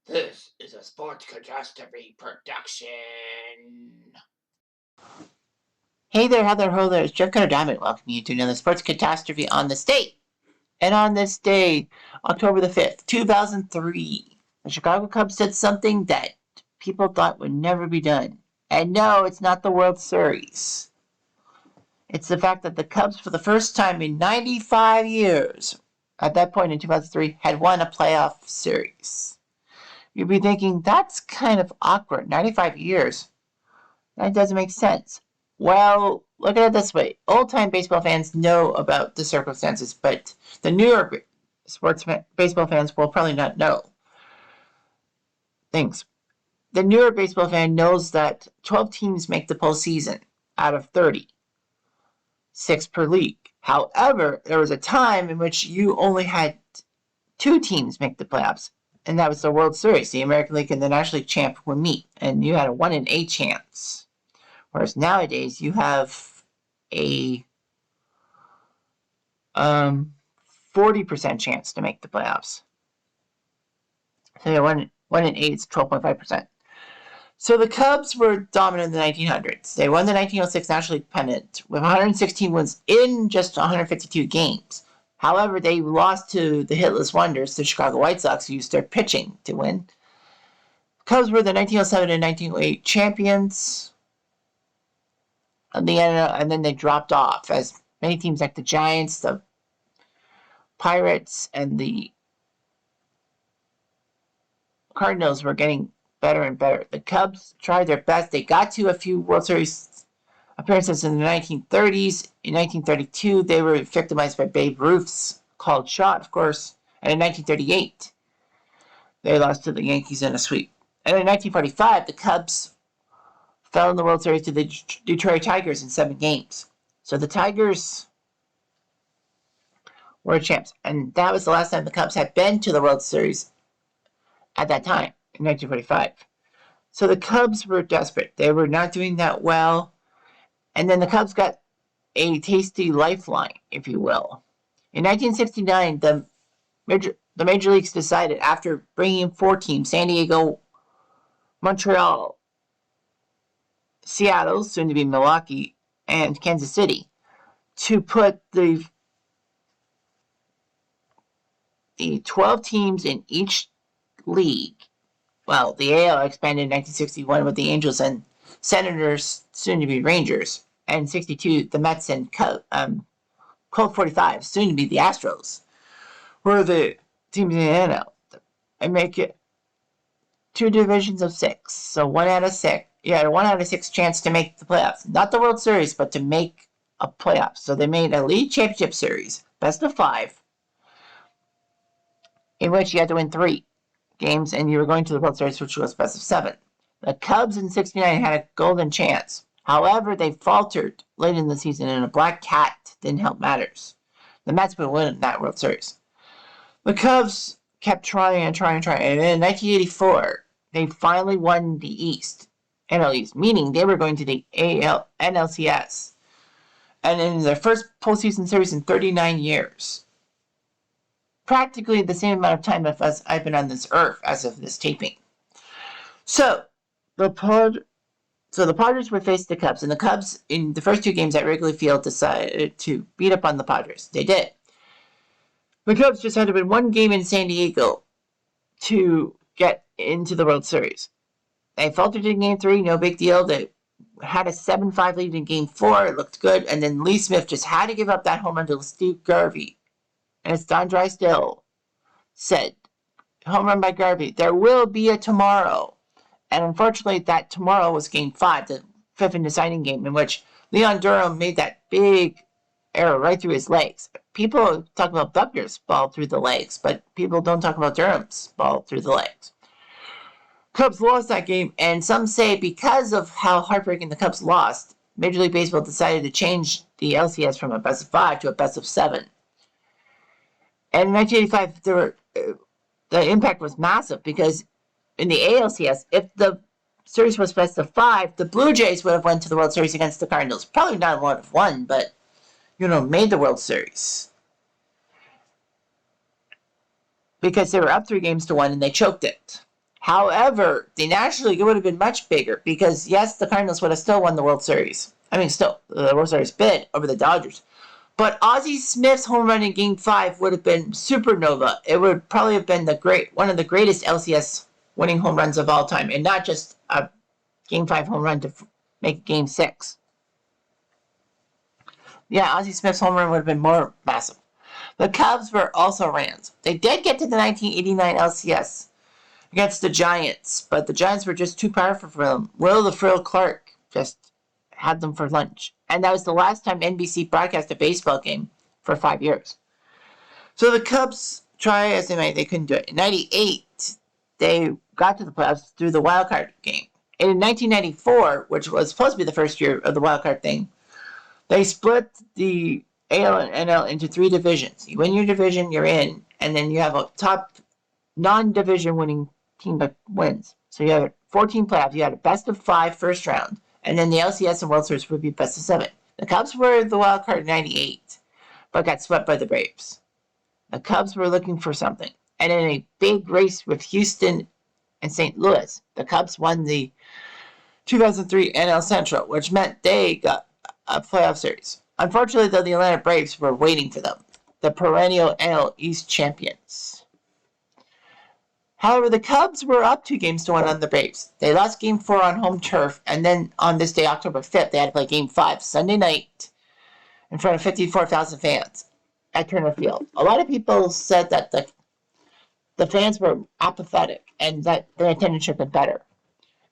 This is a sports catastrophe production. Hey there, how there, ho there, it's Jeff Cutter Diamond welcoming you to another sports catastrophe on the state. And on this day, October the 5th, 2003, the Chicago Cubs did something that people thought would never be done. And no, it's not the World Series. It's the fact that the Cubs, for the first time in 95 years, at that point in 2003, had won a playoff series. You'd be thinking, that's kind of awkward. 95 years. That doesn't make sense. Well, look at it this way. Old-time baseball fans know about the circumstances, but the newer baseball fans will probably not know things. The newer baseball fan knows that 12 teams make the postseason out of 30, 6 per league. However, there was a time in which you only had 2 teams make the playoffs, and that was the World Series. The American League and the National League champ would meet, and you had a 1 in 8 chance. Whereas nowadays you have a 40% chance to make the playoffs. So yeah, 1 in 8 is 12.5%. So the Cubs were dominant in the 1900s. They won the 1906 National League pennant with 116 wins in just 152 games. However, they lost to the hitless wonders, the Chicago White Sox, who used their pitching to win. The Cubs were the 1907 and 1908 champions. And then they dropped off as many teams like the Giants, the Pirates, and the Cardinals were getting better and better. The Cubs tried their best. They got to a few World Series appearances in the 1930s. In 1932, they were victimized by Babe Ruth's called shot, of course. And in 1938, they lost to the Yankees in a sweep. And in 1945, the Cubs fell in the World Series to the Detroit Tigers in 7 games. So the Tigers were champs. And that was the last time the Cubs had been to the World Series at that time, in 1945. So the Cubs were desperate. They were not doing that well. And then the Cubs got a tasty lifeline, if you will. In 1969, the Major Leagues decided, after bringing in 4 teams, San Diego, Montreal, Seattle, soon to be Milwaukee, and Kansas City, to put the 12 teams in each league. Well, the AL expanded in 1961 with the Angels and Senators, soon to be Rangers, and 62 the Mets and Colt 45, soon to be the Astros, were the teams in the NL. And make it 2 divisions of 6, so 1 out of 6. You had a 1 out of 6 chance to make the playoffs. Not the World Series, but to make a playoff. So they made a League Championship Series, best of 5, in which you had to win 3 games, and you were going to the World Series, which was best of 7. The Cubs in '69 had a golden chance. However, they faltered late in the season, and a black cat didn't help matters. The Mets would win that World Series. The Cubs kept trying, and in 1984, they finally won the NL East, meaning they were going to the NLCS, and in their first postseason series in 39 years. Practically the same amount of time as I've been on this earth as of this taping. So the Padres would face the Cubs, and the Cubs in the first 2 games at Wrigley Field decided to beat up on the Padres. They did. The Cubs just had to win 1 game in San Diego to get into the World Series. They faltered in Game 3, no big deal. They had a 7-5 lead in Game 4. It looked good, and then Lee Smith just had to give up that home run to Steve Garvey. And as Don Drysdale said, home run by Garvey, there will be a tomorrow. And unfortunately, that tomorrow was Game 5, the 5th and deciding game, in which Leon Durham made that big arrow right through his legs. People talk about Buckner's ball through the legs, but people don't talk about Durham's ball through the legs. Cubs lost that game, and some say because of how heartbreaking the Cubs lost, Major League Baseball decided to change the LCS from a best of 5 to a best of 7. And in 1985, the impact was massive, because in the ALCS, if the series was best of 5, the Blue Jays would have went to the World Series against the Cardinals. Probably not would have won, but made the World Series, because they were up 3 games to 1 and they choked it. However, nationally, it would have been much bigger because, yes, the Cardinals would have still won the World Series. I mean, still, the World Series bid over the Dodgers. But Ozzie Smith's home run in Game 5 would have been supernova. It would probably have been one of the greatest LCS winning home runs of all time, and not just a Game 5 home run to make Game 6. Yeah, Ozzie Smith's home run would have been more massive. The Cubs were also Rams. They did get to the 1989 LCS against the Giants, but the Giants were just too powerful for them. Will the Frill Clark just had them for lunch. And that was the last time NBC broadcast a baseball game for 5 years. So the Cubs, try as they might, they couldn't do it. In 98, they got to the playoffs through the wild card game. And in 1994, which was supposed to be the first year of the wild card thing, they split the AL and NL into 3 divisions. You win your division, you're in, and then you have a top non-division winning team that wins. So you have a 14 playoffs. You had a best of 5 first round, and then the LCS and World Series would be best of 7. The Cubs were the wild card in 98, but got swept by the Braves. The Cubs were looking for something. And in a big race with Houston and St. Louis, the Cubs won the 2003 NL Central, which meant they got a playoff series. Unfortunately, though, the Atlanta Braves were waiting for them, the perennial NL East champions. However, the Cubs were up 2-1 on the Braves. They lost Game 4 on home turf, and then on this day, October 5th, they had to play Game 5 Sunday night in front of 54,000 fans at Turner Field. A lot of people said that the fans were apathetic and that their attendance should have been better.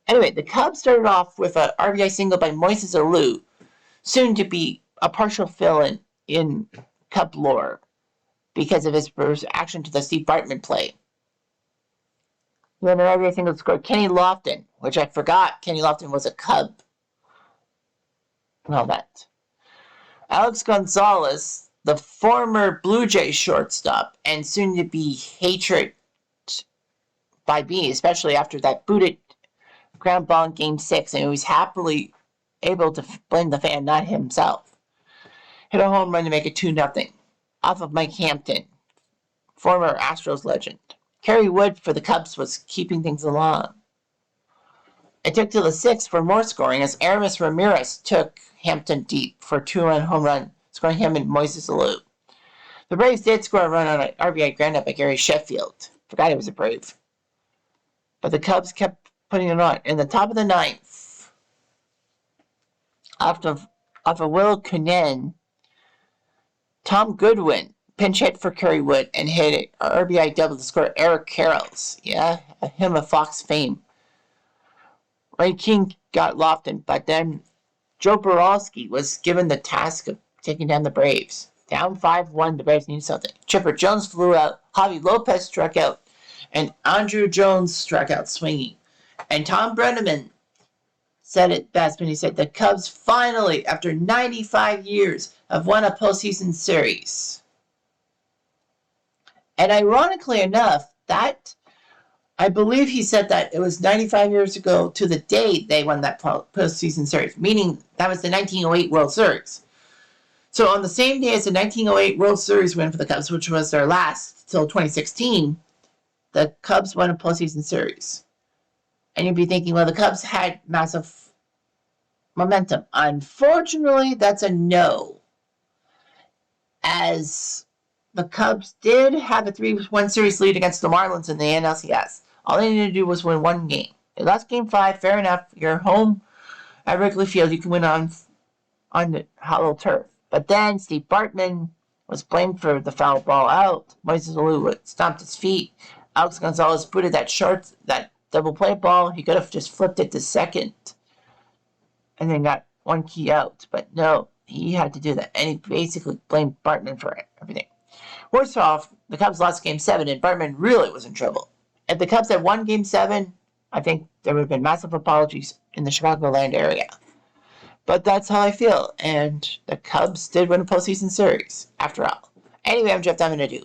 Anyway, the Cubs started off with an RBI single by Moises Alou, soon to be a partial fill-in in Cub lore because of his reaction to the Steve Bartman play. Then another single scored Kenny Lofton, which I forgot Kenny Lofton was a Cub. And all that. Alex Gonzalez, the former Blue Jays shortstop, and soon to be hated by me, especially after that booted ground ball in Game 6, and he was happily able to blame the fan, not himself. Hit a home run to make it 2-0 off of Mike Hampton, former Astros legend. Kerry Wood for the Cubs was keeping things along. It took till the 6th for more scoring as Aramis Ramirez took Hampton deep for a 2-run home run, scoring him and Moises Alou. The Braves did score a run on an RBI granted by Gary Sheffield. Forgot he was a Brave. But the Cubs kept putting it on. In the top of the 9th, off of Will Cunin, Tom Goodwin pinch hit for Kerry Wood and hit an RBI double to score Eric Karros. Yeah, him of Fox fame. Ray King got Lofton, but then Joe Borowski was given the task of taking down the Braves. Down 5-1, the Braves needed something. Chipper Jones flew out, Javi Lopez struck out, and Andrew Jones struck out swinging. And Tom Brenneman said it best when he said, the Cubs finally, after 95 years, have won a postseason series. And ironically enough, that, I believe he said that it was 95 years ago to the day they won that postseason series, meaning that was the 1908 World Series. So on the same day as the 1908 World Series win for the Cubs, which was their last till 2016, the Cubs won a postseason series. And you'd be thinking, well, the Cubs had massive momentum. Unfortunately, that's a no. As the Cubs did have a 3-1 series lead against the Marlins in the NLCS. All they needed to do was win 1 game. They lost Game 5, fair enough. You're home at Wrigley Field. You can win on the hollow turf. But then Steve Bartman was blamed for the foul ball out. Moises Alou stomped his feet. Alex Gonzalez booted that double play ball. He could have just flipped it to second and then got 1 key out. But no, he had to do that. And he basically blamed Bartman for everything. Worse off, the Cubs lost Game 7, and Bartman really was in trouble. If the Cubs had won Game 7, I think there would have been massive apologies in the Chicagoland area. But that's how I feel, and the Cubs did win a postseason series, after all. Anyway, I'm Jeff Diamond.